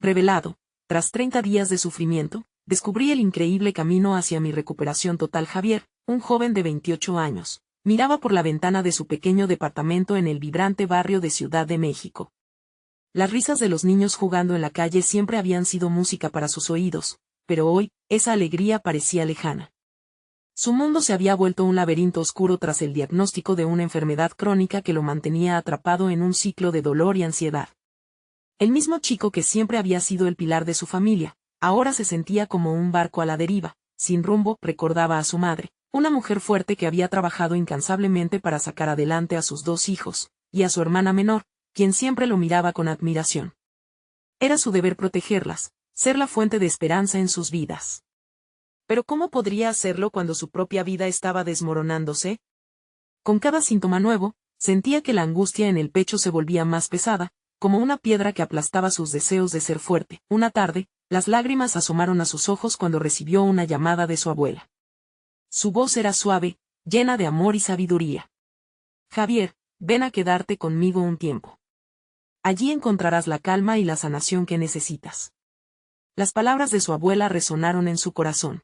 Revelado, tras 30 días de sufrimiento, descubrí el increíble camino hacia mi recuperación total. Javier, un joven de 28 años, miraba por la ventana de su pequeño departamento en el vibrante barrio de Ciudad de México. Las risas de los niños jugando en la calle siempre habían sido música para sus oídos, pero hoy, esa alegría parecía lejana. Su mundo se había vuelto un laberinto oscuro tras el diagnóstico de una enfermedad crónica que lo mantenía atrapado en un ciclo de dolor y ansiedad. El mismo chico que siempre había sido el pilar de su familia, ahora se sentía como un barco a la deriva, sin rumbo. Recordaba a su madre, una mujer fuerte que había trabajado incansablemente para sacar adelante a sus 2 hijos, y a su hermana menor, quien siempre lo miraba con admiración. Era su deber protegerlas, ser la fuente de esperanza en sus vidas. Pero ¿cómo podría hacerlo cuando su propia vida estaba desmoronándose? Con cada síntoma nuevo, sentía que la angustia en el pecho se volvía más pesada, como una piedra que aplastaba sus deseos de ser fuerte. Una tarde, las lágrimas asomaron a sus ojos cuando recibió una llamada de su abuela. Su voz era suave, llena de amor y sabiduría. Javier, ven a quedarte conmigo un tiempo. Allí encontrarás la calma y la sanación que necesitas. Las palabras de su abuela resonaron en su corazón.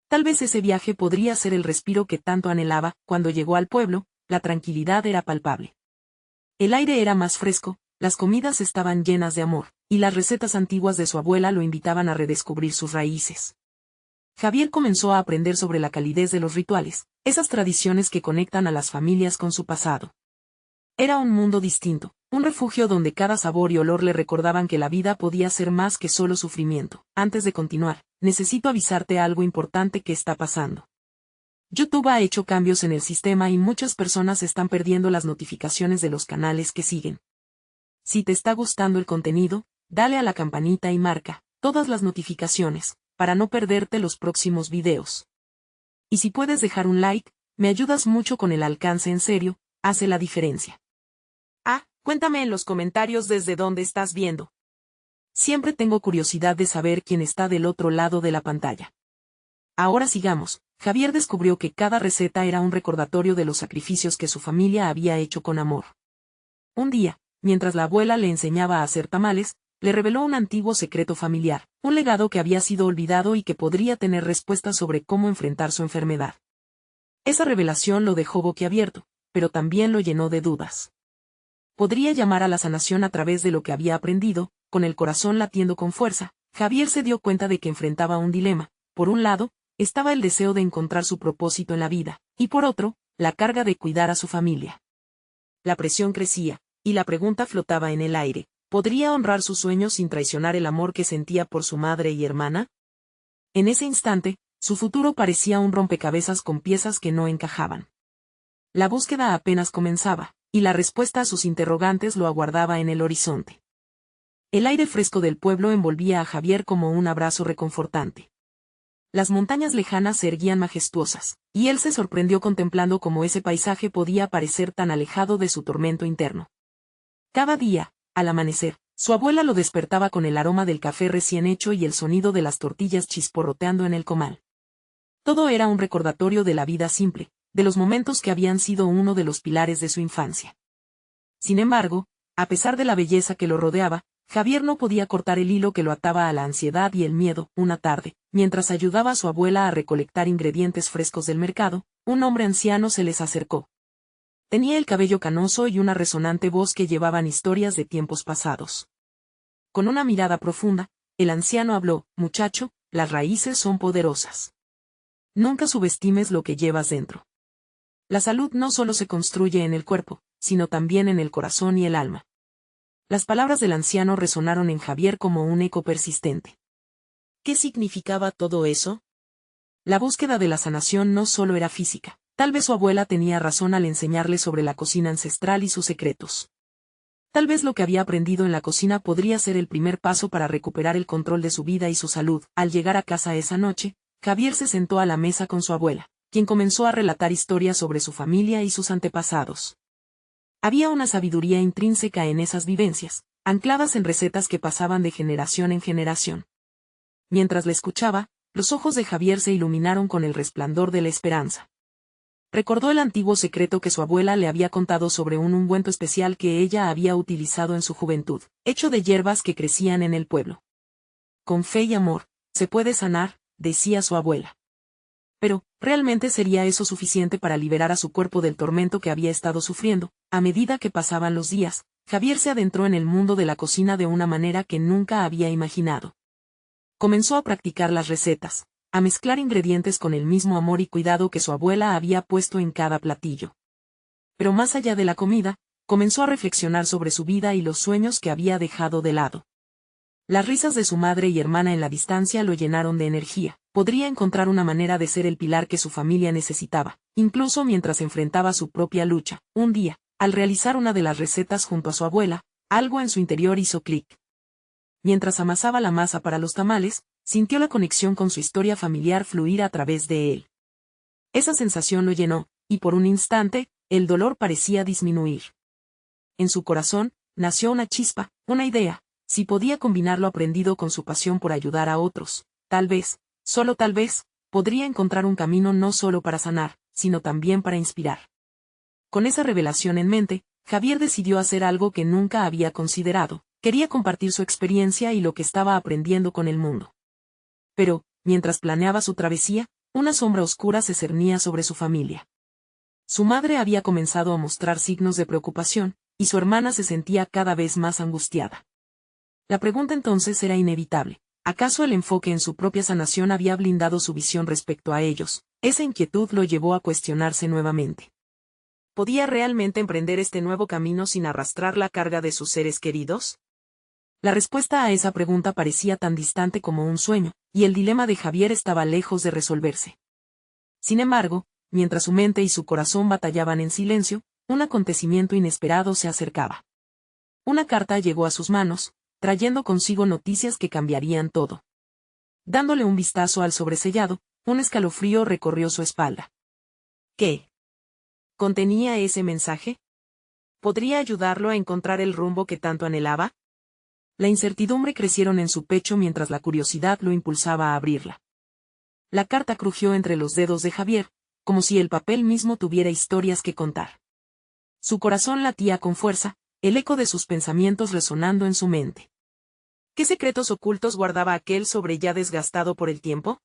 Tal vez ese viaje podría ser el respiro que tanto anhelaba. Cuando llegó al pueblo, la tranquilidad era palpable. El aire era más fresco, las comidas estaban llenas de amor, y las recetas antiguas de su abuela lo invitaban a redescubrir sus raíces. Javier comenzó a aprender sobre la calidez de los rituales, esas tradiciones que conectan a las familias con su pasado. Era un mundo distinto, un refugio donde cada sabor y olor le recordaban que la vida podía ser más que solo sufrimiento. Antes de continuar, necesito avisarte algo importante que está pasando. YouTube ha hecho cambios en el sistema y muchas personas están perdiendo las notificaciones de los canales que siguen. Si te está gustando el contenido, dale a la campanita y marca todas las notificaciones, para no perderte los próximos videos. Y si puedes dejar un like, me ayudas mucho con el alcance. En serio, hace la diferencia. Cuéntame en los comentarios desde dónde estás viendo. Siempre tengo curiosidad de saber quién está del otro lado de la pantalla. Ahora sigamos. Javier descubrió que cada receta era un recordatorio de los sacrificios que su familia había hecho con amor. Un día, mientras la abuela le enseñaba a hacer tamales, le reveló un antiguo secreto familiar, un legado que había sido olvidado y que podría tener respuestas sobre cómo enfrentar su enfermedad. Esa revelación lo dejó boquiabierto, pero también lo llenó de dudas. Podría llamar a la sanación a través de lo que había aprendido. Con el corazón latiendo con fuerza, Javier se dio cuenta de que enfrentaba un dilema. Por un lado, estaba el deseo de encontrar su propósito en la vida, y por otro, la carga de cuidar a su familia. La presión crecía, y la pregunta flotaba en el aire: ¿podría honrar sus sueños sin traicionar el amor que sentía por su madre y hermana? En ese instante, su futuro parecía un rompecabezas con piezas que no encajaban. La búsqueda apenas comenzaba, y la respuesta a sus interrogantes lo aguardaba en el horizonte. El aire fresco del pueblo envolvía a Javier como un abrazo reconfortante. Las montañas lejanas se erguían majestuosas, y él se sorprendió contemplando cómo ese paisaje podía parecer tan alejado de su tormento interno. Cada día, al amanecer, su abuela lo despertaba con el aroma del café recién hecho y el sonido de las tortillas chisporroteando en el comal. Todo era un recordatorio de la vida simple, de los momentos que habían sido uno de los pilares de su infancia. Sin embargo, a pesar de la belleza que lo rodeaba, Javier no podía cortar el hilo que lo ataba a la ansiedad y el miedo. Una tarde, mientras ayudaba a su abuela a recolectar ingredientes frescos del mercado, un hombre anciano se les acercó. Tenía el cabello canoso y una resonante voz que llevaban historias de tiempos pasados. Con una mirada profunda, el anciano habló: muchacho, las raíces son poderosas. Nunca subestimes lo que llevas dentro. La salud no solo se construye en el cuerpo, sino también en el corazón y el alma. Las palabras del anciano resonaron en Javier como un eco persistente. ¿Qué significaba todo eso? La búsqueda de la sanación no solo era física. Tal vez su abuela tenía razón al enseñarle sobre la cocina ancestral y sus secretos. Tal vez lo que había aprendido en la cocina podría ser el primer paso para recuperar el control de su vida y su salud. Al llegar a casa esa noche, Javier se sentó a la mesa con su abuela, quien comenzó a relatar historias sobre su familia y sus antepasados. Había una sabiduría intrínseca en esas vivencias, ancladas en recetas que pasaban de generación en generación. Mientras le escuchaba, los ojos de Javier se iluminaron con el resplandor de la esperanza. Recordó el antiguo secreto que su abuela le había contado sobre un ungüento especial que ella había utilizado en su juventud, hecho de hierbas que crecían en el pueblo. Con fe y amor, se puede sanar, decía su abuela. Pero, ¿realmente sería eso suficiente para liberar a su cuerpo del tormento que había estado sufriendo? A medida que pasaban los días, Javier se adentró en el mundo de la cocina de una manera que nunca había imaginado. Comenzó a practicar las recetas, a mezclar ingredientes con el mismo amor y cuidado que su abuela había puesto en cada platillo. Pero más allá de la comida, comenzó a reflexionar sobre su vida y los sueños que había dejado de lado. Las risas de su madre y hermana en la distancia lo llenaron de energía. Podría encontrar una manera de ser el pilar que su familia necesitaba, incluso mientras enfrentaba su propia lucha. Un día, al realizar una de las recetas junto a su abuela, algo en su interior hizo clic. Mientras amasaba la masa para los tamales, sintió la conexión con su historia familiar fluir a través de él. Esa sensación lo llenó, y por un instante, el dolor parecía disminuir. En su corazón, nació una chispa, una idea. Si podía combinar lo aprendido con su pasión por ayudar a otros, tal vez, solo tal vez, podría encontrar un camino no solo para sanar, sino también para inspirar. Con esa revelación en mente, Javier decidió hacer algo que nunca había considerado. Quería compartir su experiencia y lo que estaba aprendiendo con el mundo. Pero, mientras planeaba su travesía, una sombra oscura se cernía sobre su familia. Su madre había comenzado a mostrar signos de preocupación, y su hermana se sentía cada vez más angustiada. La pregunta entonces era inevitable. ¿Acaso el enfoque en su propia sanación había blindado su visión respecto a ellos? Esa inquietud lo llevó a cuestionarse nuevamente. ¿Podía realmente emprender este nuevo camino sin arrastrar la carga de sus seres queridos? La respuesta a esa pregunta parecía tan distante como un sueño, y el dilema de Javier estaba lejos de resolverse. Sin embargo, mientras su mente y su corazón batallaban en silencio, un acontecimiento inesperado se acercaba. Una carta llegó a sus manos, trayendo consigo noticias que cambiarían todo. Dándole un vistazo al sobresellado, un escalofrío recorrió su espalda. ¿Qué contenía ese mensaje? ¿Podría ayudarlo a encontrar el rumbo que tanto anhelaba? La incertidumbre crecieron en su pecho mientras la curiosidad lo impulsaba a abrirla. La carta crujió entre los dedos de Javier, como si el papel mismo tuviera historias que contar. Su corazón latía con fuerza, el eco de sus pensamientos resonando en su mente. ¿Qué secretos ocultos guardaba aquel sobre ya desgastado por el tiempo?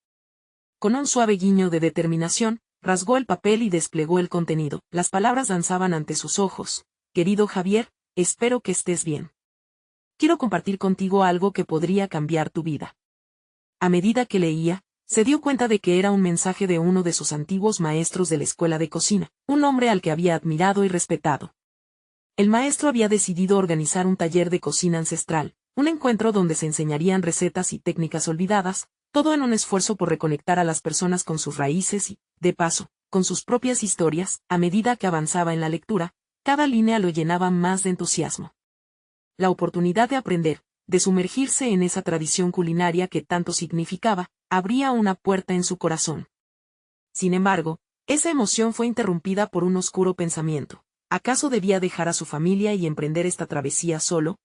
Con un suave guiño de determinación, rasgó el papel y desplegó el contenido. Las palabras danzaban ante sus ojos. Querido Javier, espero que estés bien. Quiero compartir contigo algo que podría cambiar tu vida. A medida que leía, se dio cuenta de que era un mensaje de uno de sus antiguos maestros de la escuela de cocina, un hombre al que había admirado y respetado. El maestro había decidido organizar un taller de cocina ancestral, un encuentro donde se enseñarían recetas y técnicas olvidadas, todo en un esfuerzo por reconectar a las personas con sus raíces y, de paso, con sus propias historias. A medida que avanzaba en la lectura, cada línea lo llenaba más de entusiasmo. La oportunidad de aprender, de sumergirse en esa tradición culinaria que tanto significaba, abría una puerta en su corazón. Sin embargo, esa emoción fue interrumpida por un oscuro pensamiento. ¿Acaso debía dejar a su familia y emprender esta travesía solo?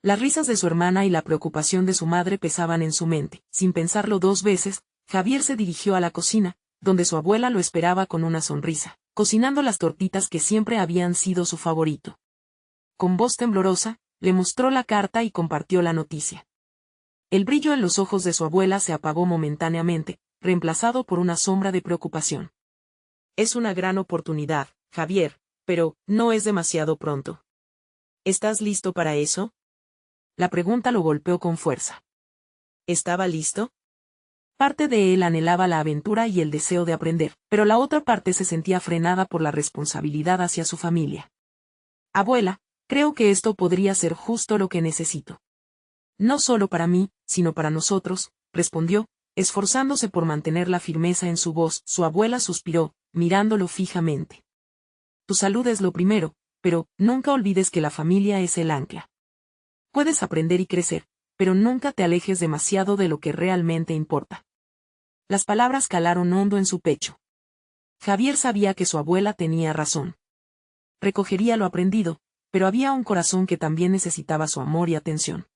Las risas de su hermana y la preocupación de su madre pesaban en su mente. Sin pensarlo dos veces, Javier se dirigió a la cocina, donde su abuela lo esperaba con una sonrisa, cocinando las tortitas que siempre habían sido su favorito. Con voz temblorosa, le mostró la carta y compartió la noticia. El brillo en los ojos de su abuela se apagó momentáneamente, reemplazado por una sombra de preocupación. Es una gran oportunidad, Javier, pero, ¿no es demasiado pronto? ¿Estás listo para eso? La pregunta lo golpeó con fuerza. ¿Estaba listo? Parte de él anhelaba la aventura y el deseo de aprender, pero la otra parte se sentía frenada por la responsabilidad hacia su familia. Abuela, creo que esto podría ser justo lo que necesito. No solo para mí, sino para nosotros, respondió, esforzándose por mantener la firmeza en su voz. Su abuela suspiró, mirándolo fijamente. Tu salud es lo primero, pero nunca olvides que la familia es el ancla. Puedes aprender y crecer, pero nunca te alejes demasiado de lo que realmente importa. Las palabras calaron hondo en su pecho. Javier sabía que su abuela tenía razón. Recogería lo aprendido, pero había un corazón que también necesitaba su amor y atención.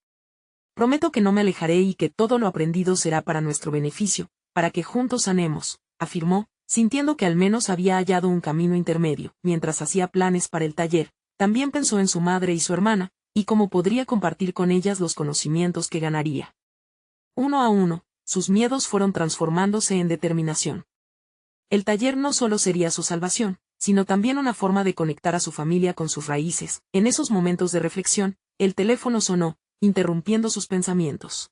Prometo que no me alejaré y que todo lo aprendido será para nuestro beneficio, para que juntos sanemos, afirmó, Sintiendo que al menos había hallado un camino intermedio, mientras hacía planes para el taller, también pensó en su madre y su hermana, y cómo podría compartir con ellas los conocimientos que ganaría. Uno a uno, sus miedos fueron transformándose en determinación. El taller no solo sería su salvación, sino también una forma de conectar a su familia con sus raíces. En esos momentos de reflexión, el teléfono sonó, interrumpiendo sus pensamientos.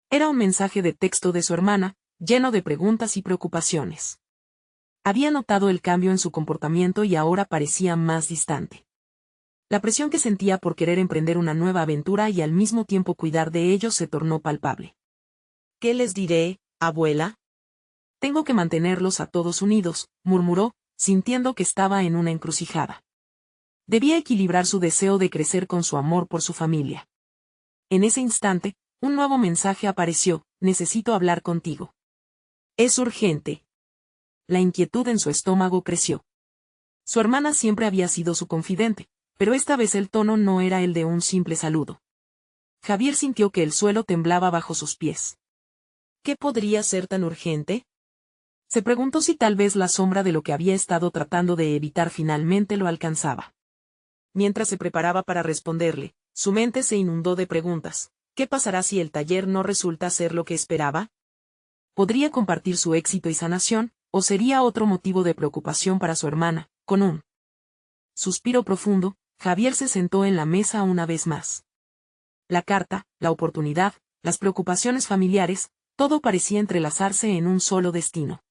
Era un mensaje de texto de su hermana, lleno de preguntas y preocupaciones. Había notado el cambio en su comportamiento y ahora parecía más distante. La presión que sentía por querer emprender una nueva aventura y al mismo tiempo cuidar de ellos se tornó palpable. ¿Qué les diré, abuela? Tengo que mantenerlos a todos unidos, murmuró, sintiendo que estaba en una encrucijada. Debía equilibrar su deseo de crecer con su amor por su familia. En ese instante, un nuevo mensaje apareció: necesito hablar contigo. Es urgente. La inquietud en su estómago creció. Su hermana siempre había sido su confidente, pero esta vez el tono no era el de un simple saludo. Javier sintió que el suelo temblaba bajo sus pies. ¿Qué podría ser tan urgente? Se preguntó si tal vez la sombra de lo que había estado tratando de evitar finalmente lo alcanzaba. Mientras se preparaba para responderle, su mente se inundó de preguntas. ¿Qué pasará si el taller no resulta ser lo que esperaba? ¿Podría compartir su éxito y sanación, o sería otro motivo de preocupación para su hermana? Con un suspiro profundo, Javier se sentó en la mesa una vez más. La carta, la oportunidad, las preocupaciones familiares, todo parecía entrelazarse en un solo destino.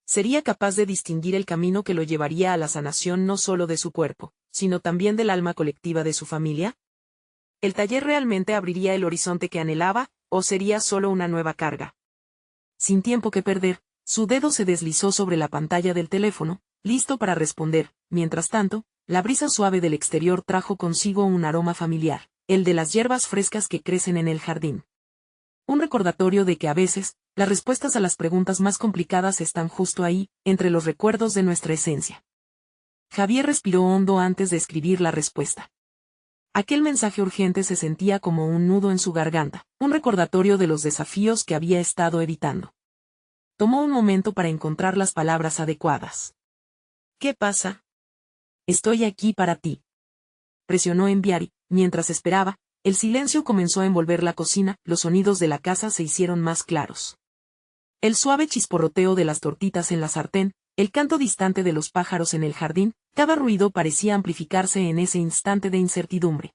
¿Sería capaz de distinguir el camino que lo llevaría a la sanación no solo de su cuerpo, sino también del alma colectiva de su familia? ¿El taller realmente abriría el horizonte que anhelaba, o sería solo una nueva carga? Sin tiempo que perder, su dedo se deslizó sobre la pantalla del teléfono, listo para responder. Mientras tanto, la brisa suave del exterior trajo consigo un aroma familiar, el de las hierbas frescas que crecen en el jardín. Un recordatorio de que a veces, las respuestas a las preguntas más complicadas están justo ahí, entre los recuerdos de nuestra esencia. Javier respiró hondo antes de escribir la respuesta. Aquel mensaje urgente se sentía como un nudo en su garganta, un recordatorio de los desafíos que había estado evitando. Tomó un momento para encontrar las palabras adecuadas. ¿Qué pasa? Estoy aquí para ti. Presionó enviar y, mientras esperaba, el silencio comenzó a envolver la cocina, los sonidos de la casa se hicieron más claros. El suave chisporroteo de las tortitas en la sartén, el canto distante de los pájaros en el jardín, cada ruido parecía amplificarse en ese instante de incertidumbre.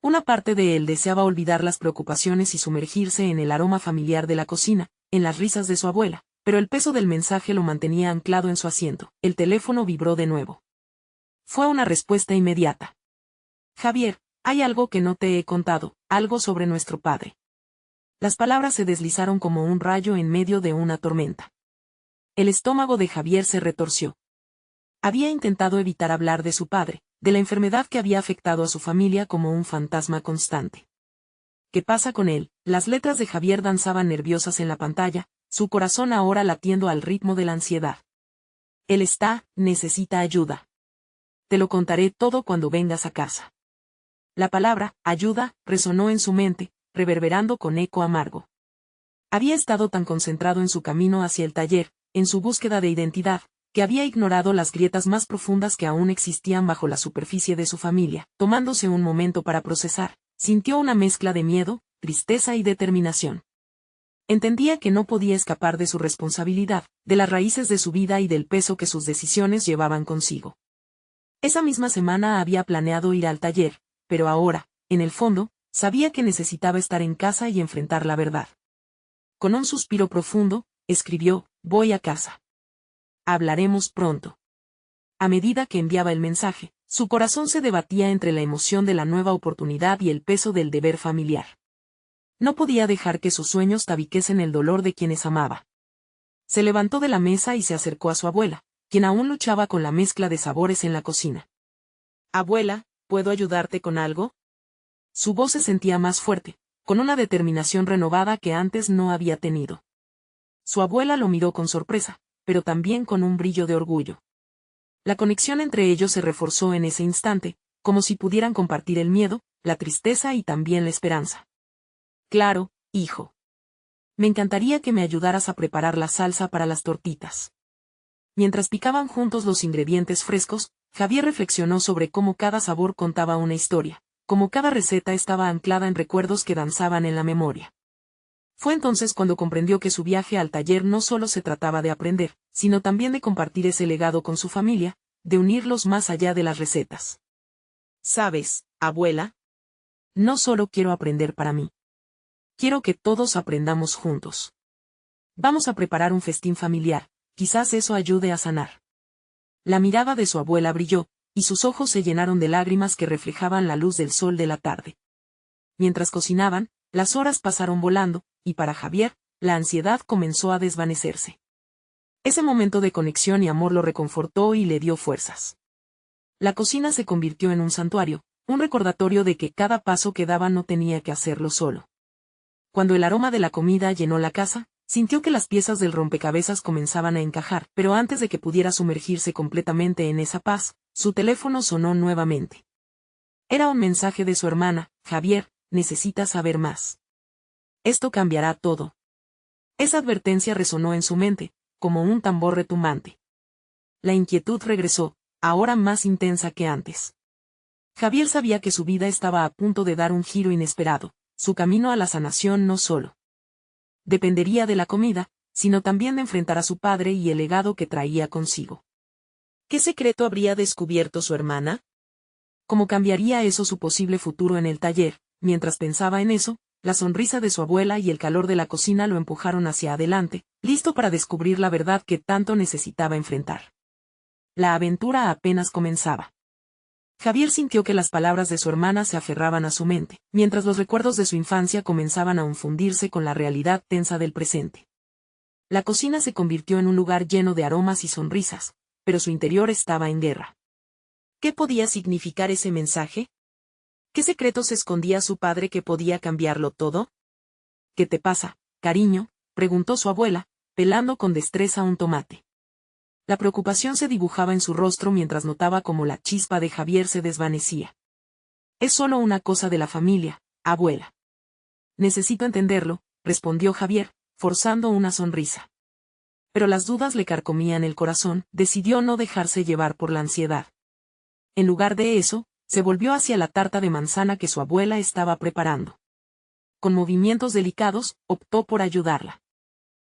Una parte de él deseaba olvidar las preocupaciones y sumergirse en el aroma familiar de la cocina, en las risas de su abuela, pero el peso del mensaje lo mantenía anclado en su asiento. El teléfono vibró de nuevo. Fue una respuesta inmediata. Javier, hay algo que no te he contado, algo sobre nuestro padre. Las palabras se deslizaron como un rayo en medio de una tormenta. El estómago de Javier se retorció. Había intentado evitar hablar de su padre, de la enfermedad que había afectado a su familia como un fantasma constante. ¿Qué pasa con él? Las letras de Javier danzaban nerviosas en la pantalla, su corazón ahora latiendo al ritmo de la ansiedad. Él necesita ayuda. Te lo contaré todo cuando vengas a casa. La palabra, ayuda, resonó en su mente, reverberando con eco amargo. Había estado tan concentrado en su camino hacia el taller, en su búsqueda de identidad, que había ignorado las grietas más profundas que aún existían bajo la superficie de su familia. Tomándose un momento para procesar, sintió una mezcla de miedo, tristeza y determinación. Entendía que no podía escapar de su responsabilidad, de las raíces de su vida y del peso que sus decisiones llevaban consigo. Esa misma semana había planeado ir al taller, pero ahora, en el fondo, sabía que necesitaba estar en casa y enfrentar la verdad. Con un suspiro profundo, escribió: voy a casa. Hablaremos pronto. A medida que enviaba el mensaje, su corazón se debatía entre la emoción de la nueva oportunidad y el peso del deber familiar. No podía dejar que sus sueños tabiquesen el dolor de quienes amaba. Se levantó de la mesa y se acercó a su abuela, quien aún luchaba con la mezcla de sabores en la cocina. Abuela, ¿puedo ayudarte con algo? Su voz se sentía más fuerte, con una determinación renovada que antes no había tenido. Su abuela lo miró con sorpresa, pero también con un brillo de orgullo. La conexión entre ellos se reforzó en ese instante, como si pudieran compartir el miedo, la tristeza y también la esperanza. Claro, hijo. Me encantaría que me ayudaras a preparar la salsa para las tortitas. Mientras picaban juntos los ingredientes frescos, Javier reflexionó sobre cómo cada sabor contaba una historia, cómo cada receta estaba anclada en recuerdos que danzaban en la memoria. Fue entonces cuando comprendió que su viaje al taller no solo se trataba de aprender, sino también de compartir ese legado con su familia, de unirlos más allá de las recetas. ¿Sabes, abuela? No solo quiero aprender para mí. Quiero que todos aprendamos juntos. Vamos a preparar un festín familiar, quizás eso ayude a sanar. La mirada de su abuela brilló, y sus ojos se llenaron de lágrimas que reflejaban la luz del sol de la tarde. Mientras cocinaban, las horas pasaron volando, y para Javier, la ansiedad comenzó a desvanecerse. Ese momento de conexión y amor lo reconfortó y le dio fuerzas. La cocina se convirtió en un santuario, un recordatorio de que cada paso que daba no tenía que hacerlo solo. Cuando el aroma de la comida llenó la casa, sintió que las piezas del rompecabezas comenzaban a encajar, pero antes de que pudiera sumergirse completamente en esa paz, su teléfono sonó nuevamente. Era un mensaje de su hermana: Javier, necesitas saber más. Esto cambiará todo. Esa advertencia resonó en su mente, como un tambor retumbante. La inquietud regresó, ahora más intensa que antes. Javier sabía que su vida estaba a punto de dar un giro inesperado, su camino a la sanación no solo dependería de la comida, sino también de enfrentar a su padre y el legado que traía consigo. ¿Qué secreto habría descubierto su hermana? ¿Cómo cambiaría eso su posible futuro en el taller? Mientras pensaba en eso, la sonrisa de su abuela y el calor de la cocina lo empujaron hacia adelante, listo para descubrir la verdad que tanto necesitaba enfrentar. La aventura apenas comenzaba. Javier sintió que las palabras de su hermana se aferraban a su mente, mientras los recuerdos de su infancia comenzaban a fundirse con la realidad tensa del presente. La cocina se convirtió en un lugar lleno de aromas y sonrisas, pero su interior estaba en guerra. ¿Qué podía significar ese mensaje? ¿Qué secretos escondía su padre que podía cambiarlo todo? ¿Qué te pasa, cariño?, preguntó su abuela, pelando con destreza un tomate. La preocupación se dibujaba en su rostro mientras notaba cómo la chispa de Javier se desvanecía. Es solo una cosa de la familia, abuela. Necesito entenderlo, respondió Javier, forzando una sonrisa. Pero las dudas le carcomían el corazón, decidió no dejarse llevar por la ansiedad. En lugar de eso, se volvió hacia la tarta de manzana que su abuela estaba preparando. Con movimientos delicados, optó por ayudarla.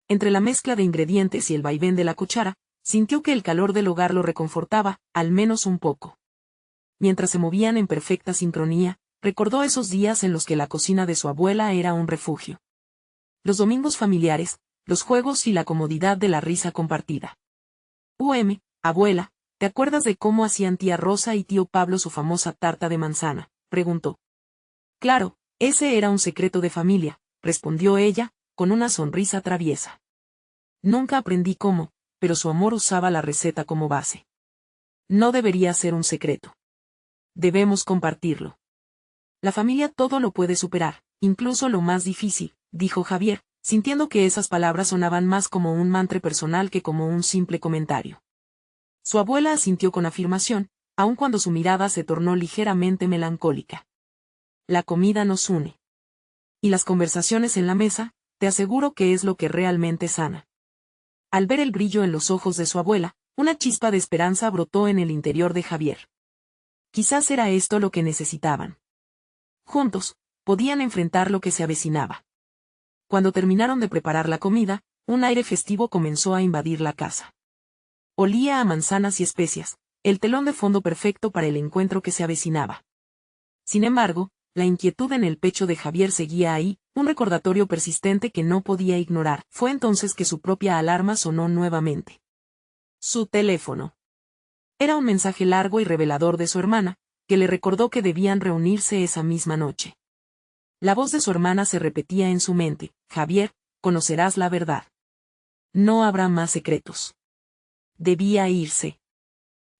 Entre la mezcla de ingredientes y el vaivén de la cuchara, sintió que el calor del hogar lo reconfortaba, al menos un poco. Mientras se movían en perfecta sincronía, recordó esos días en los que la cocina de su abuela era un refugio. Los domingos familiares, los juegos y la comodidad de la risa compartida. Abuela, ¿te acuerdas de cómo hacían tía Rosa y tío Pablo su famosa tarta de manzana?, preguntó. Claro, ese era un secreto de familia, respondió ella, con una sonrisa traviesa. Nunca aprendí cómo, pero su amor usaba la receta como base. No debería ser un secreto. Debemos compartirlo. La familia todo lo puede superar, incluso lo más difícil, dijo Javier, sintiendo que esas palabras sonaban más como un mantra personal que como un simple comentario. Su abuela asintió con afirmación, aun cuando su mirada se tornó ligeramente melancólica. La comida nos une. Y las conversaciones en la mesa, te aseguro que es lo que realmente sana. Al ver el brillo en los ojos de su abuela, una chispa de esperanza brotó en el interior de Javier. Quizás era esto lo que necesitaban. Juntos, podían enfrentar lo que se avecinaba. Cuando terminaron de preparar la comida, un aire festivo comenzó a invadir la casa. Olía a manzanas y especias, el telón de fondo perfecto para el encuentro que se avecinaba. Sin embargo, la inquietud en el pecho de Javier seguía ahí, un recordatorio persistente que no podía ignorar. Fue entonces que su propia alarma sonó nuevamente. Su teléfono. Era un mensaje largo y revelador de su hermana, que le recordó que debían reunirse esa misma noche. La voz de su hermana se repetía en su mente: Javier, conocerás la verdad. No habrá más secretos. Debía irse.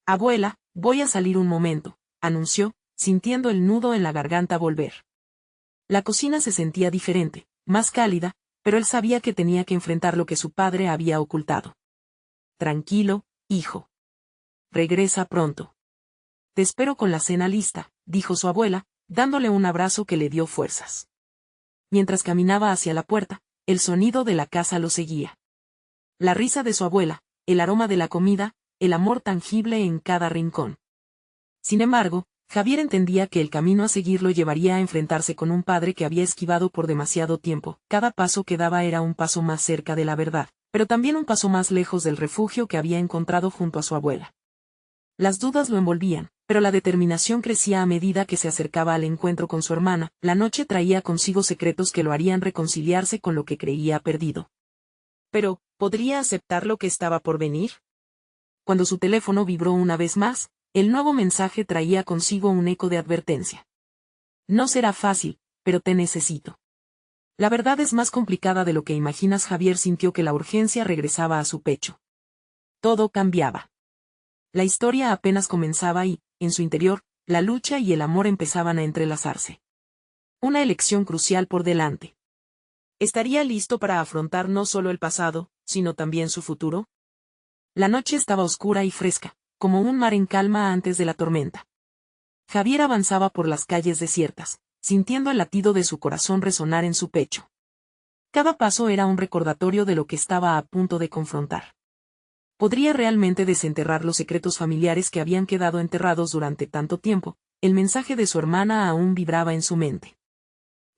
Abuela, voy a salir un momento, anunció, sintiendo el nudo en la garganta volver. La cocina se sentía diferente, más cálida, pero él sabía que tenía que enfrentar lo que su padre había ocultado. Tranquilo, hijo. Regresa pronto. Te espero con la cena lista, dijo su abuela, dándole un abrazo que le dio fuerzas. Mientras caminaba hacia la puerta, el sonido de la casa lo seguía. La risa de su abuela, el aroma de la comida, el amor tangible en cada rincón. Sin embargo, Javier entendía que el camino a seguir lo llevaría a enfrentarse con un padre que había esquivado por demasiado tiempo. Cada paso que daba era un paso más cerca de la verdad, pero también un paso más lejos del refugio que había encontrado junto a su abuela. Las dudas lo envolvían, pero la determinación crecía a medida que se acercaba al encuentro con su hermana. La noche traía consigo secretos que lo harían reconciliarse con lo que creía perdido. Pero, ¿podría aceptar lo que estaba por venir? Cuando su teléfono vibró una vez más, el nuevo mensaje traía consigo un eco de advertencia. No será fácil, pero te necesito. La verdad es más complicada de lo que imaginas. Javier sintió que la urgencia regresaba a su pecho. Todo cambiaba. La historia apenas comenzaba y, en su interior, la lucha y el amor empezaban a entrelazarse. Una elección crucial por delante. ¿Estaría listo para afrontar no solo el pasado, sino también su futuro? La noche estaba oscura y fresca, como un mar en calma antes de la tormenta. Javier avanzaba por las calles desiertas, sintiendo el latido de su corazón resonar en su pecho. Cada paso era un recordatorio de lo que estaba a punto de confrontar. ¿Podría realmente desenterrar los secretos familiares que habían quedado enterrados durante tanto tiempo? El mensaje de su hermana aún vibraba en su mente.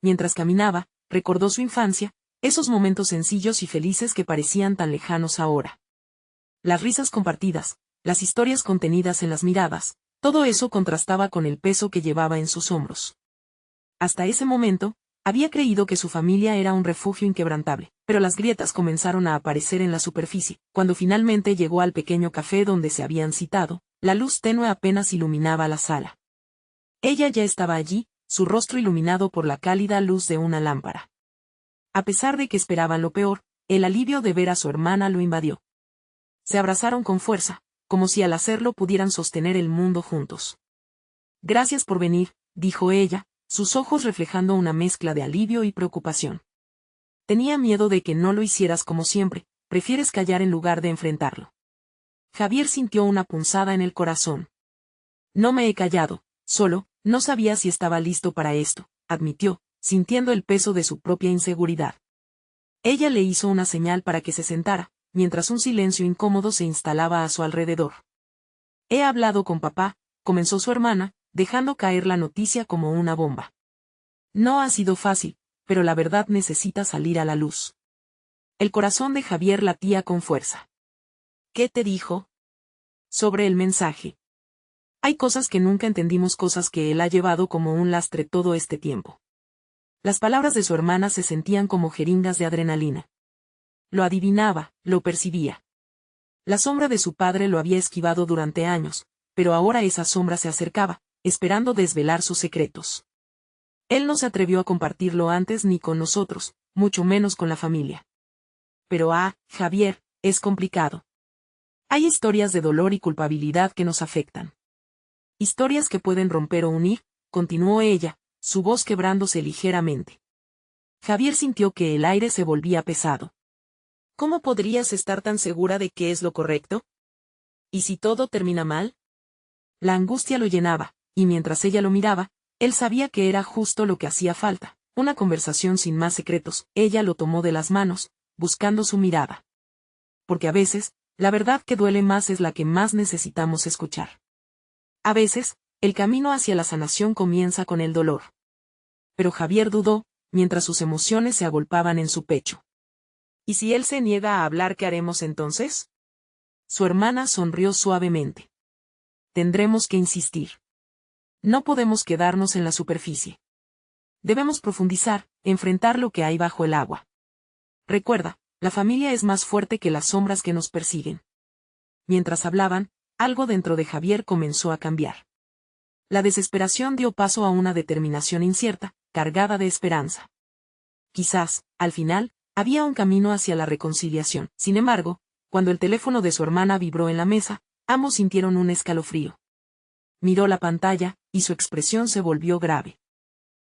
Mientras caminaba, recordó su infancia, esos momentos sencillos y felices que parecían tan lejanos ahora. Las risas compartidas, las historias contenidas en las miradas, todo eso contrastaba con el peso que llevaba en sus hombros. Hasta ese momento, había creído que su familia era un refugio inquebrantable, pero las grietas comenzaron a aparecer en la superficie. Cuando finalmente llegó al pequeño café donde se habían citado, la luz tenue apenas iluminaba la sala. Ella ya estaba allí, su rostro iluminado por la cálida luz de una lámpara. A pesar de que esperaban lo peor, el alivio de ver a su hermana lo invadió. Se abrazaron con fuerza, como si al hacerlo pudieran sostener el mundo juntos. Gracias por venir, dijo ella, sus ojos reflejando una mezcla de alivio y preocupación. Tenía miedo de que no lo hicieras como siempre, prefieres callar en lugar de enfrentarlo. Javier sintió una punzada en el corazón. No me he callado, solo, no sabía si estaba listo para esto, admitió, sintiendo el peso de su propia inseguridad. Ella le hizo una señal para que se sentara, mientras un silencio incómodo se instalaba a su alrededor. He hablado con papá, comenzó su hermana, dejando caer la noticia como una bomba. No ha sido fácil, pero la verdad necesita salir a la luz. El corazón de Javier latía con fuerza. ¿Qué te dijo? Sobre el mensaje. Hay cosas que nunca entendimos, cosas que él ha llevado como un lastre todo este tiempo. Las palabras de su hermana se sentían como jeringas de adrenalina. Lo adivinaba, lo percibía. La sombra de su padre lo había esquivado durante años, pero ahora esa sombra se acercaba, esperando desvelar sus secretos. Él no se atrevió a compartirlo antes ni con nosotros, mucho menos con la familia. Pero Javier, es complicado. Hay historias de dolor y culpabilidad que nos afectan. Historias que pueden romper o unir, continuó ella, su voz quebrándose ligeramente. Javier sintió que el aire se volvía pesado. ¿Cómo podrías estar tan segura de que es lo correcto? ¿Y si todo termina mal? La angustia lo llenaba, y mientras ella lo miraba, él sabía que era justo lo que hacía falta, una conversación sin más secretos. Ella lo tomó de las manos, buscando su mirada. Porque a veces, la verdad que duele más es la que más necesitamos escuchar. A veces, el camino hacia la sanación comienza con el dolor. Pero Javier dudó, mientras sus emociones se agolpaban en su pecho. ¿Y si él se niega a hablar, qué haremos entonces? Su hermana sonrió suavemente. Tendremos que insistir. No podemos quedarnos en la superficie. Debemos profundizar, enfrentar lo que hay bajo el agua. Recuerda, la familia es más fuerte que las sombras que nos persiguen. Mientras hablaban, algo dentro de Javier comenzó a cambiar. La desesperación dio paso a una determinación incierta, cargada de esperanza. Quizás, al final, había un camino hacia la reconciliación. Sin embargo, cuando el teléfono de su hermana vibró en la mesa, ambos sintieron un escalofrío. Miró la pantalla, y su expresión se volvió grave.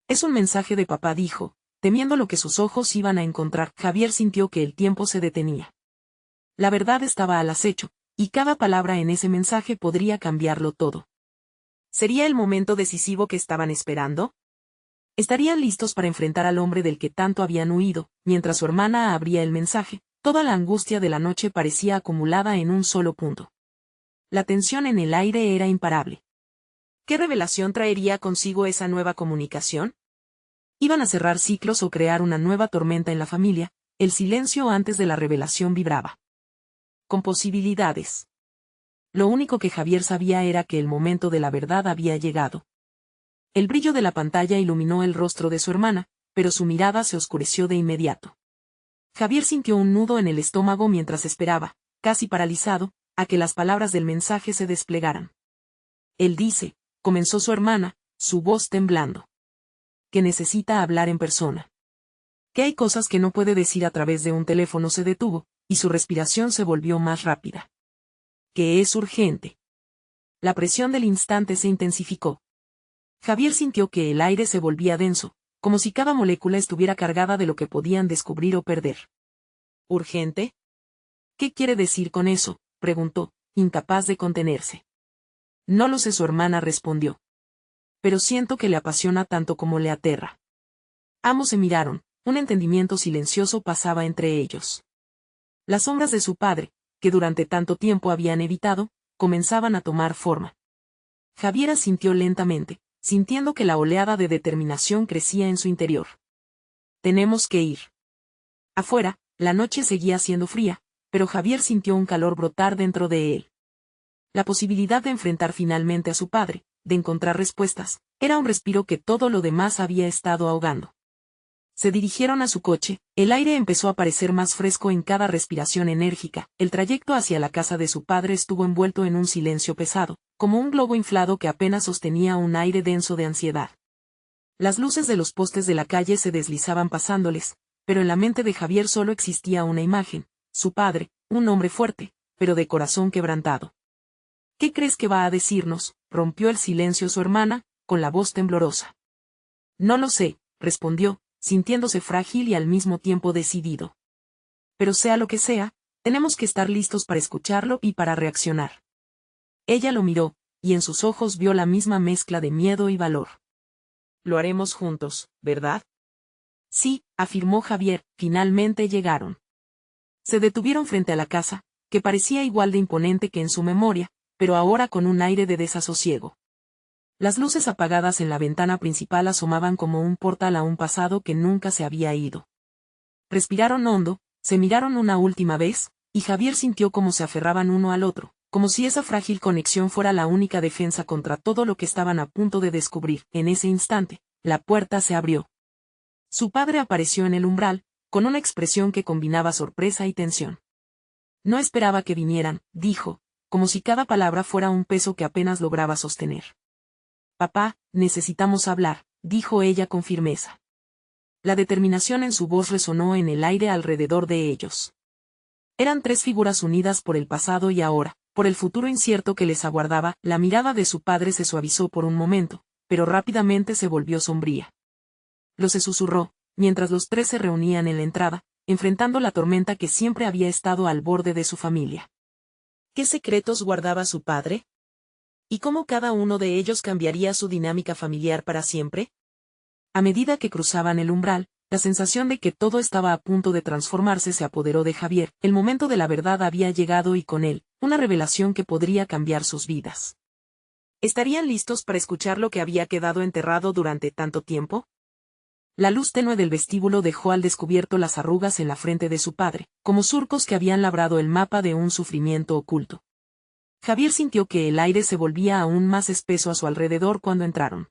Es un mensaje de papá, dijo, temiendo lo que sus ojos iban a encontrar. Javier sintió que el tiempo se detenía. La verdad estaba al acecho, y cada palabra en ese mensaje podría cambiarlo todo. ¿Sería el momento decisivo que estaban esperando? Estarían listos para enfrentar al hombre del que tanto habían huido. Mientras su hermana abría el mensaje, Toda la angustia de la noche parecía acumulada en un solo punto. La tensión en el aire era imparable. ¿Qué revelación traería consigo esa nueva comunicación? ¿Iban a cerrar ciclos o crear una nueva tormenta en la familia? El silencio antes de la revelación vibraba con posibilidades. Lo único que Javier sabía era que el momento de la verdad había llegado. El brillo de la pantalla iluminó el rostro de su hermana, pero su mirada se oscureció de inmediato. Javier sintió un nudo en el estómago mientras esperaba, casi paralizado, a que las palabras del mensaje se desplegaran. Él dice, comenzó su hermana, su voz temblando, que necesita hablar en persona. Que hay cosas que no puede decir a través de un teléfono. Se detuvo, y su respiración se volvió más rápida. Que es urgente. La presión del instante se intensificó. Javier sintió que el aire se volvía denso, como si cada molécula estuviera cargada de lo que podían descubrir o perder. ¿Urgente? ¿Qué quiere decir con eso?, preguntó, incapaz de contenerse. No lo sé, su hermana respondió. Pero siento que le apasiona tanto como le aterra. Ambos se miraron, un entendimiento silencioso pasaba entre ellos. Las sombras de su padre, que durante tanto tiempo habían evitado, comenzaban a tomar forma. Javier asintió lentamente, sintiendo que la oleada de determinación crecía en su interior. Tenemos que ir. Afuera, la noche seguía siendo fría, pero Javier sintió un calor brotar dentro de él. La posibilidad de enfrentar finalmente a su padre, de encontrar respuestas, era un respiro que todo lo demás había estado ahogando. Se dirigieron a su coche, el aire empezó a parecer más fresco en cada respiración enérgica, el trayecto hacia la casa de su padre estuvo envuelto en un silencio pesado, como un globo inflado que apenas sostenía un aire denso de ansiedad. Las luces de los postes de la calle se deslizaban pasándoles, pero en la mente de Javier solo existía una imagen, su padre, un hombre fuerte, pero de corazón quebrantado. ¿Qué crees que va a decirnos?, rompió el silencio su hermana, con la voz temblorosa. No lo sé, respondió, sintiéndose frágil y al mismo tiempo decidido. Pero sea lo que sea, tenemos que estar listos para escucharlo y para reaccionar. Ella lo miró, y en sus ojos vio la misma mezcla de miedo y valor. Lo haremos juntos, ¿verdad? Sí, afirmó Javier, finalmente llegaron. Se detuvieron frente a la casa, que parecía igual de imponente que en su memoria, pero ahora con un aire de desasosiego. Las luces apagadas en la ventana principal asomaban como un portal a un pasado que nunca se había ido. Respiraron hondo, se miraron una última vez, y Javier sintió cómo se aferraban uno al otro, como si esa frágil conexión fuera la única defensa contra todo lo que estaban a punto de descubrir. En ese instante, la puerta se abrió. Su padre apareció en el umbral, con una expresión que combinaba sorpresa y tensión. No esperaba que vinieran, dijo, como si cada palabra fuera un peso que apenas lograba sostener. Papá, necesitamos hablar, dijo ella con firmeza. La determinación en su voz resonó en el aire alrededor de ellos. Eran tres figuras unidas por el pasado y ahora, por el futuro incierto que les aguardaba. La mirada de su padre se suavizó por un momento, pero rápidamente se volvió sombría. Lo se susurró, mientras los tres se reunían en la entrada, enfrentando la tormenta que siempre había estado al borde de su familia. ¿Qué secretos guardaba su padre? ¿Y cómo cada uno de ellos cambiaría su dinámica familiar para siempre? A medida que cruzaban el umbral, la sensación de que todo estaba a punto de transformarse se apoderó de Javier. El momento de la verdad había llegado y con él, una revelación que podría cambiar sus vidas. ¿Estarían listos para escuchar lo que había quedado enterrado durante tanto tiempo? La luz tenue del vestíbulo dejó al descubierto las arrugas en la frente de su padre, como surcos que habían labrado el mapa de un sufrimiento oculto. Javier sintió que el aire se volvía aún más espeso a su alrededor cuando entraron.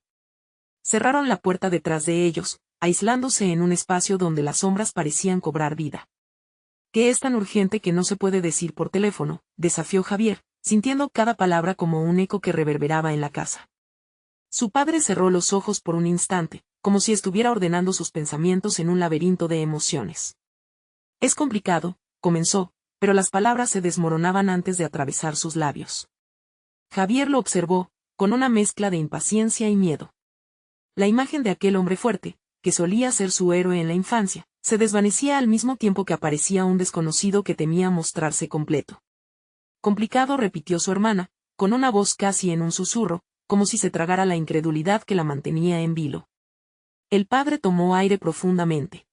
Cerraron la puerta detrás de ellos, aislándose en un espacio donde las sombras parecían cobrar vida. ¿Qué es tan urgente que no se puede decir por teléfono?, desafió Javier, sintiendo cada palabra como un eco que reverberaba en la casa. Su padre cerró los ojos por un instante, como si estuviera ordenando sus pensamientos en un laberinto de emociones. Es complicado, comenzó, pero las palabras se desmoronaban antes de atravesar sus labios. Javier lo observó, con una mezcla de impaciencia y miedo. La imagen de aquel hombre fuerte, que solía ser su héroe en la infancia, se desvanecía al mismo tiempo que aparecía un desconocido que temía mostrarse completo. Complicado, repitió su hermana, con una voz casi en un susurro, como si se tragara la incredulidad que la mantenía en vilo. El padre tomó aire profundamente.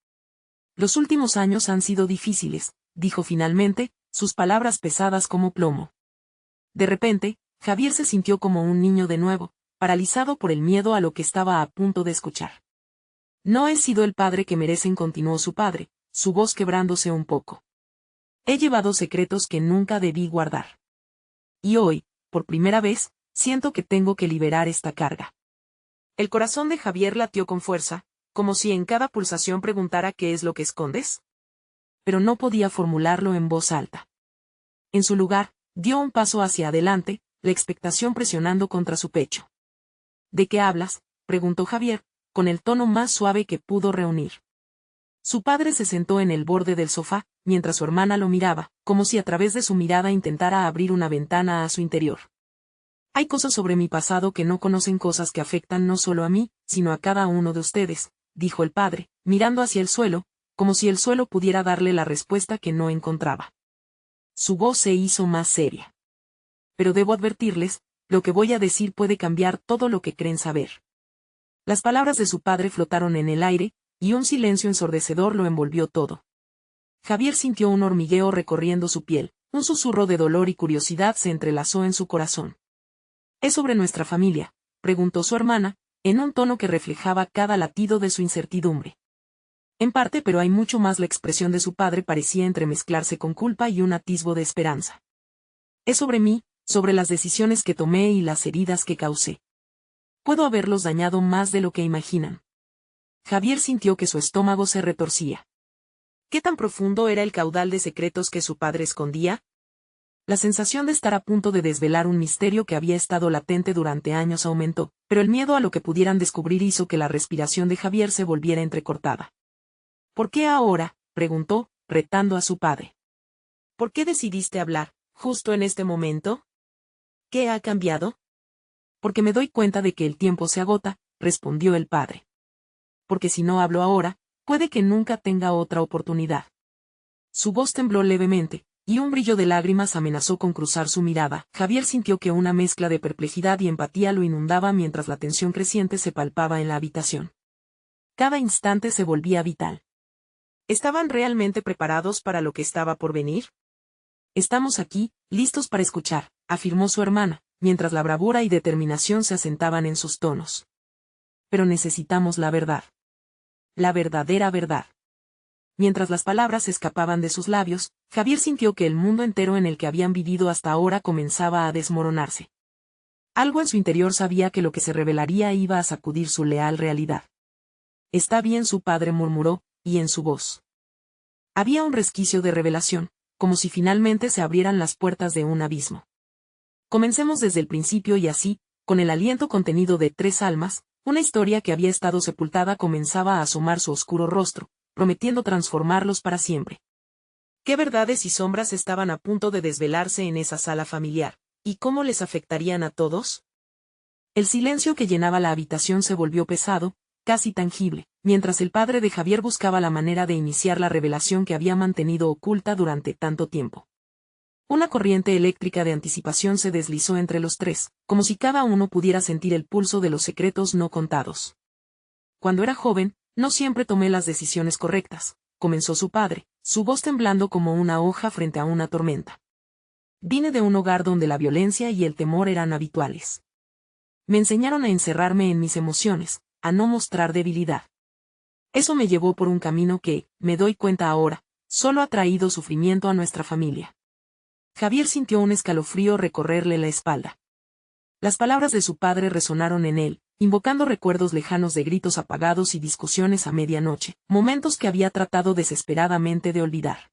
Los últimos años han sido difíciles, dijo finalmente, sus palabras pesadas como plomo. De repente, Javier se sintió como un niño de nuevo, paralizado por el miedo a lo que estaba a punto de escuchar. No he sido el padre que merecen, continuó su padre, su voz quebrándose un poco. He llevado secretos que nunca debí guardar. Y hoy, por primera vez, siento que tengo que liberar esta carga. El corazón de Javier latió con fuerza, como si en cada pulsación preguntara ¿qué es lo que escondes? Pero no podía formularlo en voz alta. En su lugar, dio un paso hacia adelante, la expectación presionando contra su pecho. ¿De qué hablas?, preguntó Javier, con el tono más suave que pudo reunir. Su padre se sentó en el borde del sofá, mientras su hermana lo miraba, como si a través de su mirada intentara abrir una ventana a su interior. Hay cosas sobre mi pasado que no conocen, cosas que afectan no solo a mí, sino a cada uno de ustedes, dijo el padre, mirando hacia el suelo, como si el suelo pudiera darle la respuesta que no encontraba. Su voz se hizo más seria. Pero debo advertirles, lo que voy a decir puede cambiar todo lo que creen saber. Las palabras de su padre flotaron en el aire, y un silencio ensordecedor lo envolvió todo. Javier sintió un hormigueo recorriendo su piel, un susurro de dolor y curiosidad se entrelazó en su corazón. ¿Es sobre nuestra familia?, preguntó su hermana, en un tono que reflejaba cada latido de su incertidumbre. En parte, pero hay mucho más. La expresión de su padre parecía entremezclarse con culpa y un atisbo de esperanza. Es sobre mí, sobre las decisiones que tomé y las heridas que causé. Puedo haberlos dañado más de lo que imaginan. Javier sintió que su estómago se retorcía. ¿Qué tan profundo era el caudal de secretos que su padre escondía? La sensación de estar a punto de desvelar un misterio que había estado latente durante años aumentó, pero el miedo a lo que pudieran descubrir hizo que la respiración de Javier se volviera entrecortada. ¿Por qué ahora?, preguntó, retando a su padre. ¿Por qué decidiste hablar, justo en este momento? ¿Qué ha cambiado? Porque me doy cuenta de que el tiempo se agota, respondió el padre. Porque si no hablo ahora, puede que nunca tenga otra oportunidad. Su voz tembló levemente, y un brillo de lágrimas amenazó con cruzar su mirada. Javier sintió que una mezcla de perplejidad y empatía lo inundaba mientras la tensión creciente se palpaba en la habitación. Cada instante se volvía vital. ¿Estaban realmente preparados para lo que estaba por venir? Estamos aquí, listos para escuchar, afirmó su hermana, mientras la bravura y determinación se asentaban en sus tonos. Pero necesitamos la verdad. La verdadera verdad. Mientras las palabras escapaban de sus labios, Javier sintió que el mundo entero en el que habían vivido hasta ahora comenzaba a desmoronarse. Algo en su interior sabía que lo que se revelaría iba a sacudir su leal realidad. Está bien, su padre murmuró, y en su voz había un resquicio de revelación, como si finalmente se abrieran las puertas de un abismo. Comencemos desde el principio y así, con el aliento contenido de 3 almas, una historia que había estado sepultada comenzaba a asomar su oscuro rostro, prometiendo transformarlos para siempre. ¿Qué verdades y sombras estaban a punto de desvelarse en esa sala familiar, y cómo les afectarían a todos? El silencio que llenaba la habitación se volvió pesado, casi tangible, mientras el padre de Javier buscaba la manera de iniciar la revelación que había mantenido oculta durante tanto tiempo. Una corriente eléctrica de anticipación se deslizó entre los 3, como si cada uno pudiera sentir el pulso de los secretos no contados. Cuando era joven, no siempre tomé las decisiones correctas, comenzó su padre, su voz temblando como una hoja frente a una tormenta. Vine de un hogar donde la violencia y el temor eran habituales. Me enseñaron a encerrarme en mis emociones, a no mostrar debilidad. Eso me llevó por un camino que, me doy cuenta ahora, solo ha traído sufrimiento a nuestra familia. Javier sintió un escalofrío recorrerle la espalda. Las palabras de su padre resonaron en él, invocando recuerdos lejanos de gritos apagados y discusiones a medianoche, momentos que había tratado desesperadamente de olvidar.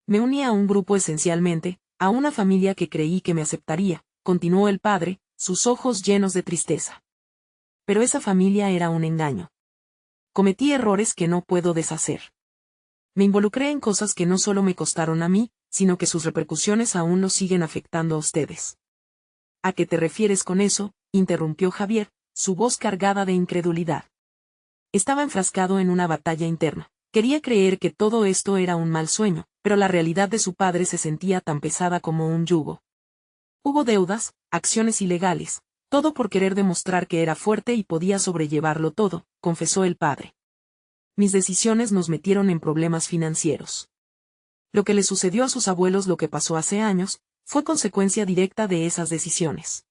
Me uní a un grupo esencialmente, a una familia que creí que me aceptaría, continuó el padre, sus ojos llenos de tristeza. Pero esa familia era un engaño. Cometí errores que no puedo deshacer. Me involucré en cosas que no solo me costaron a mí, sino que sus repercusiones aún los siguen afectando a ustedes. ¿A qué te refieres con eso?, interrumpió Javier, su voz cargada de incredulidad. Estaba enfrascado en una batalla interna. Quería creer que todo esto era un mal sueño, pero la realidad de su padre se sentía tan pesada como un yugo. Hubo deudas, acciones ilegales, todo por querer demostrar que era fuerte y podía sobrellevarlo todo, confesó el padre. Mis decisiones nos metieron en problemas financieros. Lo que le sucedió a sus abuelos, lo que pasó hace años, fue consecuencia directa de esas decisiones.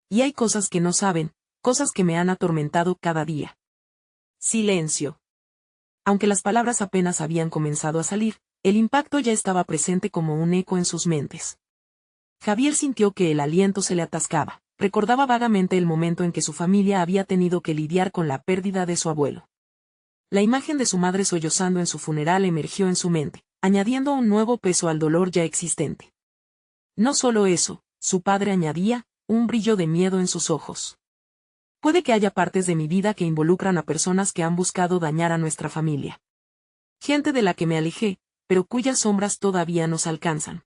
Y hay cosas que no saben, cosas que me han atormentado cada día. Silencio. Aunque las palabras apenas habían comenzado a salir, el impacto ya estaba presente como un eco en sus mentes. Javier sintió que el aliento se le atascaba. Recordaba vagamente el momento en que su familia había tenido que lidiar con la pérdida de su abuelo. La imagen de su madre sollozando en su funeral emergió en su mente, añadiendo un nuevo peso al dolor ya existente. No solo eso, su padre añadía, un brillo de miedo en sus ojos. Puede que haya partes de mi vida que involucran a personas que han buscado dañar a nuestra familia. Gente de la que me alejé, pero cuyas sombras todavía nos alcanzan.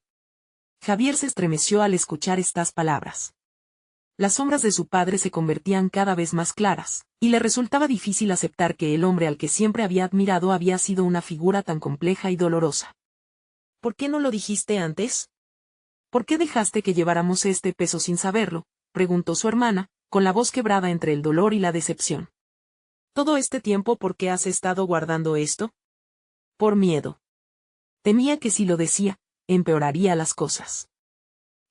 Javier se estremeció al escuchar estas palabras. Las sombras de su padre se convertían cada vez más claras, y le resultaba difícil aceptar que el hombre al que siempre había admirado había sido una figura tan compleja y dolorosa. ¿Por qué no lo dijiste antes? ¿Por qué dejaste que lleváramos este peso sin saberlo?, preguntó su hermana, con la voz quebrada entre el dolor y la decepción. ¿Todo este tiempo por qué has estado guardando esto? Por miedo. Temía que si lo decía, empeoraría las cosas.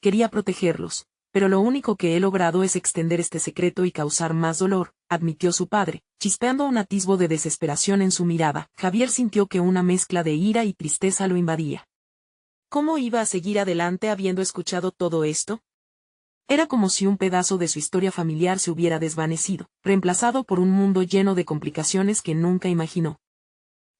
Quería protegerlos, pero lo único que he logrado es extender este secreto y causar más dolor, admitió su padre, chispeando un atisbo de desesperación en su mirada. Javier sintió que una mezcla de ira y tristeza lo invadía. ¿Cómo iba a seguir adelante habiendo escuchado todo esto? Era como si un pedazo de su historia familiar se hubiera desvanecido, reemplazado por un mundo lleno de complicaciones que nunca imaginó.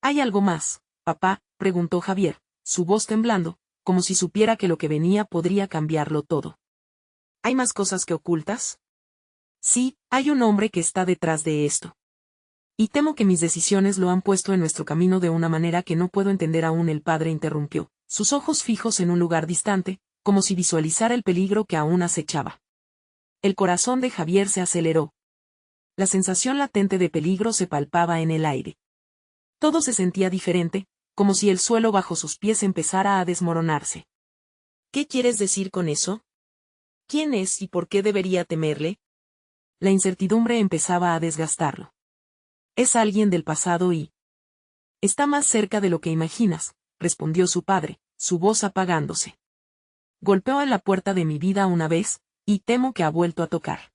¿Hay algo más, papá?, preguntó Javier, su voz temblando, como si supiera que lo que venía podría cambiarlo todo. ¿Hay más cosas que ocultas? Sí, hay un hombre que está detrás de esto. Y temo que mis decisiones lo han puesto en nuestro camino de una manera que no puedo entender aún. El padre interrumpió, sus ojos fijos en un lugar distante, como si visualizara el peligro que aún acechaba. El corazón de Javier se aceleró. La sensación latente de peligro se palpaba en el aire. Todo se sentía diferente, como si el suelo bajo sus pies empezara a desmoronarse. ¿Qué quieres decir con eso? ¿Quién es y por qué debería temerle? La incertidumbre empezaba a desgastarlo. Es alguien del pasado y... Está más cerca de lo que imaginas, respondió su padre, su voz apagándose. Golpeó en la puerta de mi vida una vez, y temo que ha vuelto a tocar.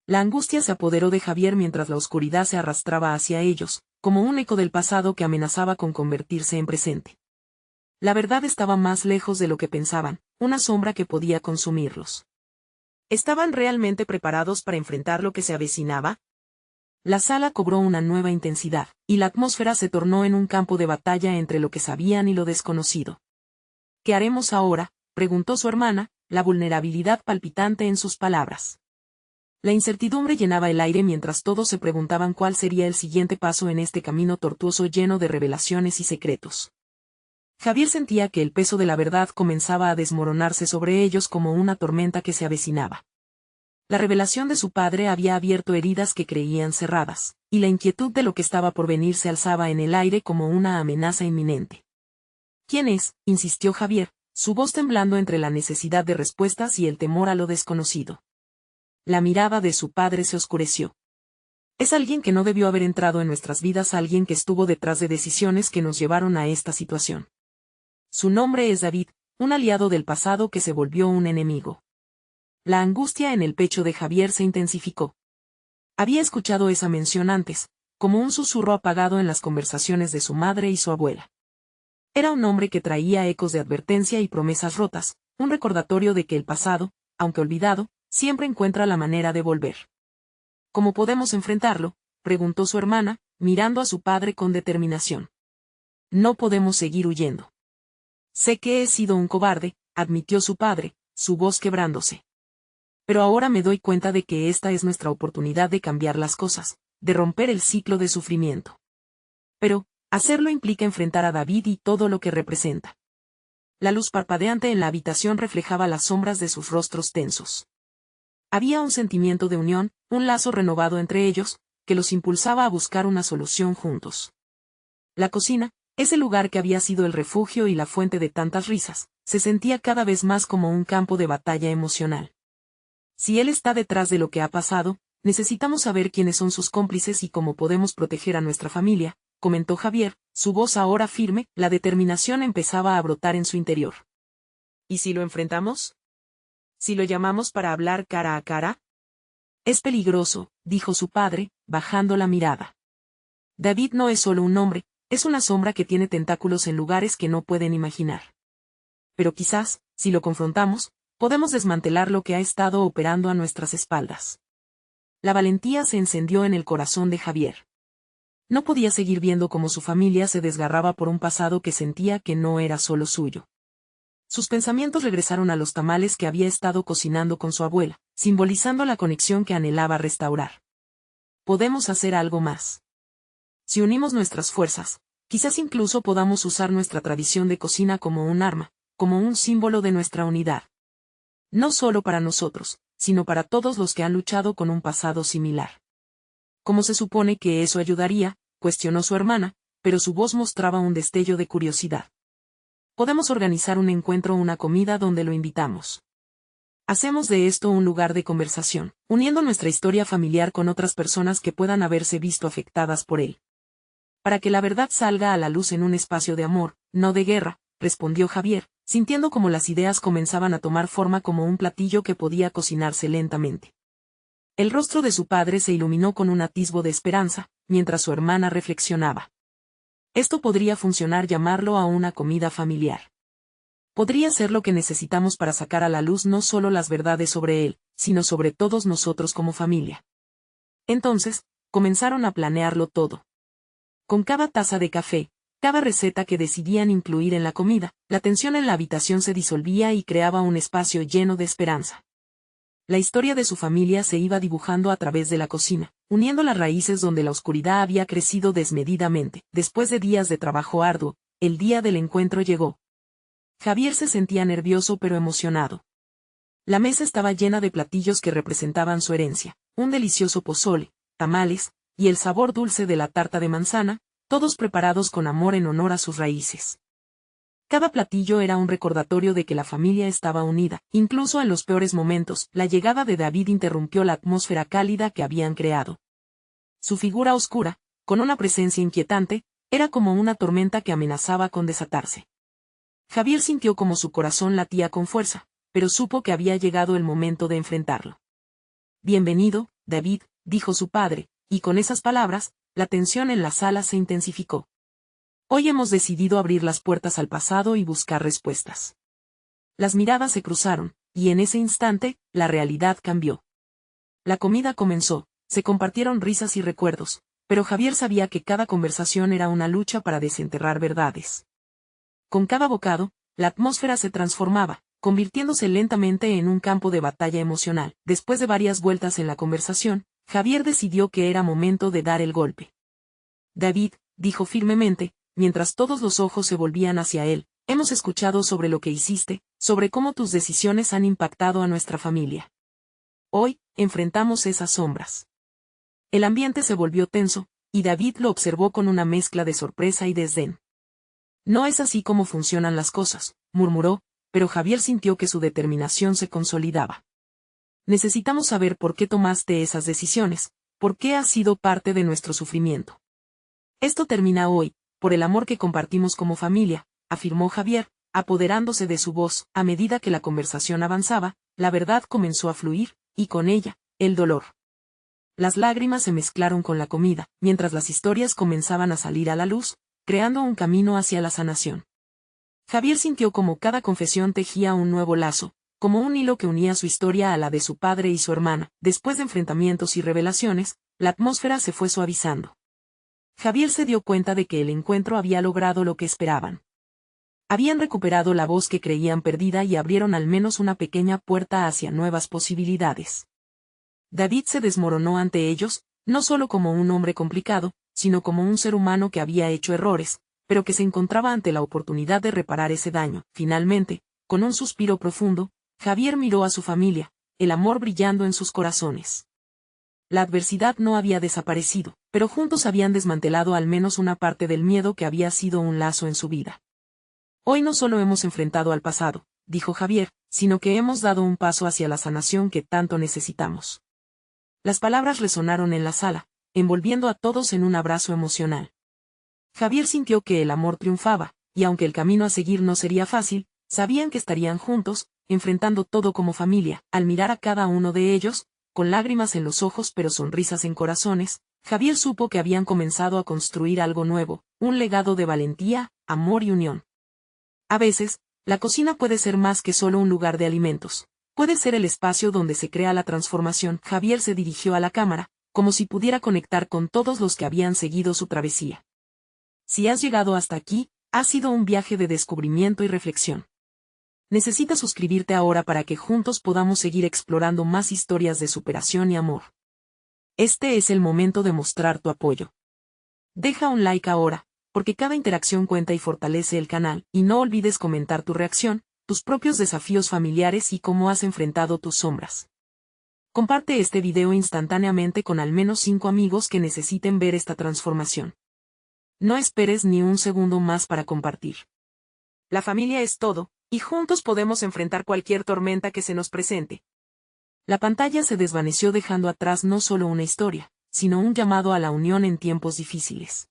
La angustia se apoderó de Javier mientras la oscuridad se arrastraba hacia ellos, como un eco del pasado que amenazaba con convertirse en presente. La verdad estaba más lejos de lo que pensaban, una sombra que podía consumirlos. ¿Estaban realmente preparados para enfrentar lo que se avecinaba? La sala cobró una nueva intensidad, y la atmósfera se tornó en un campo de batalla entre lo que sabían y lo desconocido. ¿Qué haremos ahora?, preguntó su hermana, la vulnerabilidad palpitante en sus palabras. La incertidumbre llenaba el aire mientras todos se preguntaban cuál sería el siguiente paso en este camino tortuoso lleno de revelaciones y secretos. Javier sentía que el peso de la verdad comenzaba a desmoronarse sobre ellos como una tormenta que se avecinaba. La revelación de su padre había abierto heridas que creían cerradas, y la inquietud de lo que estaba por venir se alzaba en el aire como una amenaza inminente. ¿Quién es?, insistió Javier, su voz temblando entre la necesidad de respuestas y el temor a lo desconocido. La mirada de su padre se oscureció. Es alguien que no debió haber entrado en nuestras vidas, alguien que estuvo detrás de decisiones que nos llevaron a esta situación. Su nombre es David, un aliado del pasado que se volvió un enemigo. La angustia en el pecho de Javier se intensificó. Había escuchado esa mención antes, como un susurro apagado en las conversaciones de su madre y su abuela. Era un hombre que traía ecos de advertencia y promesas rotas, un recordatorio de que el pasado, aunque olvidado, siempre encuentra la manera de volver. ¿Cómo podemos enfrentarlo?, preguntó su hermana, mirando a su padre con determinación. No podemos seguir huyendo. Sé que he sido un cobarde, admitió su padre, su voz quebrándose. Pero ahora me doy cuenta de que esta es nuestra oportunidad de cambiar las cosas, de romper el ciclo de sufrimiento. Pero, hacerlo implica enfrentar a David y todo lo que representa. La luz parpadeante en la habitación reflejaba las sombras de sus rostros tensos. Había un sentimiento de unión, un lazo renovado entre ellos, que los impulsaba a buscar una solución juntos. La cocina, ese lugar que había sido el refugio y la fuente de tantas risas, se sentía cada vez más como un campo de batalla emocional. Si él está detrás de lo que ha pasado, necesitamos saber quiénes son sus cómplices y cómo podemos proteger a nuestra familia, comentó Javier, su voz ahora firme. La determinación empezaba a brotar en su interior. ¿Y si lo enfrentamos? ¿Si lo llamamos para hablar cara a cara? Es peligroso, dijo su padre, bajando la mirada. David no es solo un hombre, es una sombra que tiene tentáculos en lugares que no pueden imaginar. Pero quizás, si lo confrontamos, podemos desmantelar lo que ha estado operando a nuestras espaldas. La valentía se encendió en el corazón de Javier. No podía seguir viendo cómo su familia se desgarraba por un pasado que sentía que no era solo suyo. Sus pensamientos regresaron a los tamales que había estado cocinando con su abuela, simbolizando la conexión que anhelaba restaurar. Podemos hacer algo más. Si unimos nuestras fuerzas, quizás incluso podamos usar nuestra tradición de cocina como un arma, como un símbolo de nuestra unidad. No solo para nosotros, sino para todos los que han luchado con un pasado similar. ¿Cómo se supone que eso ayudaría?, cuestionó su hermana, pero su voz mostraba un destello de curiosidad. Podemos organizar un encuentro o una comida donde lo invitamos. Hacemos de esto un lugar de conversación, uniendo nuestra historia familiar con otras personas que puedan haberse visto afectadas por él. Para que la verdad salga a la luz en un espacio de amor, no de guerra, respondió Javier, sintiendo como las ideas comenzaban a tomar forma como un platillo que podía cocinarse lentamente. El rostro de su padre se iluminó con un atisbo de esperanza, mientras su hermana reflexionaba. Esto podría funcionar, llamarlo a una comida familiar. Podría ser lo que necesitamos para sacar a la luz no solo las verdades sobre él, sino sobre todos nosotros como familia. Entonces, comenzaron a planearlo todo. Con cada taza de café, cada receta que decidían incluir en la comida, la tensión en la habitación se disolvía y creaba un espacio lleno de esperanza. La historia de su familia se iba dibujando a través de la cocina, uniendo las raíces donde la oscuridad había crecido desmedidamente. Después de días de trabajo arduo, el día del encuentro llegó. Javier se sentía nervioso pero emocionado. La mesa estaba llena de platillos que representaban su herencia, un delicioso pozole, tamales, y el sabor dulce de la tarta de manzana, todos preparados con amor en honor a sus raíces. Cada platillo era un recordatorio de que la familia estaba unida, incluso en los peores momentos. La llegada de David interrumpió la atmósfera cálida que habían creado. Su figura oscura, con una presencia inquietante, era como una tormenta que amenazaba con desatarse. Javier sintió como su corazón latía con fuerza, pero supo que había llegado el momento de enfrentarlo. Bienvenido, David, dijo su padre, y con esas palabras, la tensión en la sala se intensificó. Hoy hemos decidido abrir las puertas al pasado y buscar respuestas. Las miradas se cruzaron, y en ese instante, la realidad cambió. La comida comenzó, se compartieron risas y recuerdos, pero Javier sabía que cada conversación era una lucha para desenterrar verdades. Con cada bocado, la atmósfera se transformaba, convirtiéndose lentamente en un campo de batalla emocional. Después de varias vueltas en la conversación, Javier decidió que era momento de dar el golpe. David, dijo firmemente, mientras todos los ojos se volvían hacia él, hemos escuchado sobre lo que hiciste, sobre cómo tus decisiones han impactado a nuestra familia. Hoy, enfrentamos esas sombras. El ambiente se volvió tenso, y David lo observó con una mezcla de sorpresa y desdén. No es así como funcionan las cosas, murmuró, pero Javier sintió que su determinación se consolidaba. Necesitamos saber por qué tomaste esas decisiones, por qué has sido parte de nuestro sufrimiento. Esto termina hoy, por el amor que compartimos como familia, afirmó Javier, apoderándose de su voz. A medida que la conversación avanzaba, la verdad comenzó a fluir, y con ella, el dolor. Las lágrimas se mezclaron con la comida, mientras las historias comenzaban a salir a la luz, creando un camino hacia la sanación. Javier sintió como cada confesión tejía un nuevo lazo, como un hilo que unía su historia a la de su padre y su hermana. Después de enfrentamientos y revelaciones, la atmósfera se fue suavizando. Javier se dio cuenta de que el encuentro había logrado lo que esperaban. Habían recuperado la voz que creían perdida y abrieron al menos una pequeña puerta hacia nuevas posibilidades. David se desmoronó ante ellos, no solo como un hombre complicado, sino como un ser humano que había hecho errores, pero que se encontraba ante la oportunidad de reparar ese daño. Finalmente, con un suspiro profundo, Javier miró a su familia, el amor brillando en sus corazones. La adversidad no había desaparecido, pero juntos habían desmantelado al menos una parte del miedo que había sido un lazo en su vida. Hoy no solo hemos enfrentado al pasado, dijo Javier, sino que hemos dado un paso hacia la sanación que tanto necesitamos. Las palabras resonaron en la sala, envolviendo a todos en un abrazo emocional. Javier sintió que el amor triunfaba, y aunque el camino a seguir no sería fácil, sabían que estarían juntos, enfrentando todo como familia. Al mirar a cada uno de ellos, con lágrimas en los ojos pero sonrisas en corazones, Javier supo que habían comenzado a construir algo nuevo, un legado de valentía, amor y unión. A veces, la cocina puede ser más que solo un lugar de alimentos. Puede ser el espacio donde se crea la transformación. Javier se dirigió a la cámara, como si pudiera conectar con todos los que habían seguido su travesía. Si has llegado hasta aquí, ha sido un viaje de descubrimiento y reflexión. Necesitas suscribirte ahora para que juntos podamos seguir explorando más historias de superación y amor. Este es el momento de mostrar tu apoyo. Deja un like ahora, porque cada interacción cuenta y fortalece el canal, y no olvides comentar tu reacción, tus propios desafíos familiares y cómo has enfrentado tus sombras. Comparte este video instantáneamente con al menos 5 amigos que necesiten ver esta transformación. No esperes ni un segundo más para compartir. La familia es todo, y juntos podemos enfrentar cualquier tormenta que se nos presente. La pantalla se desvaneció dejando atrás no solo una historia, sino un llamado a la unión en tiempos difíciles.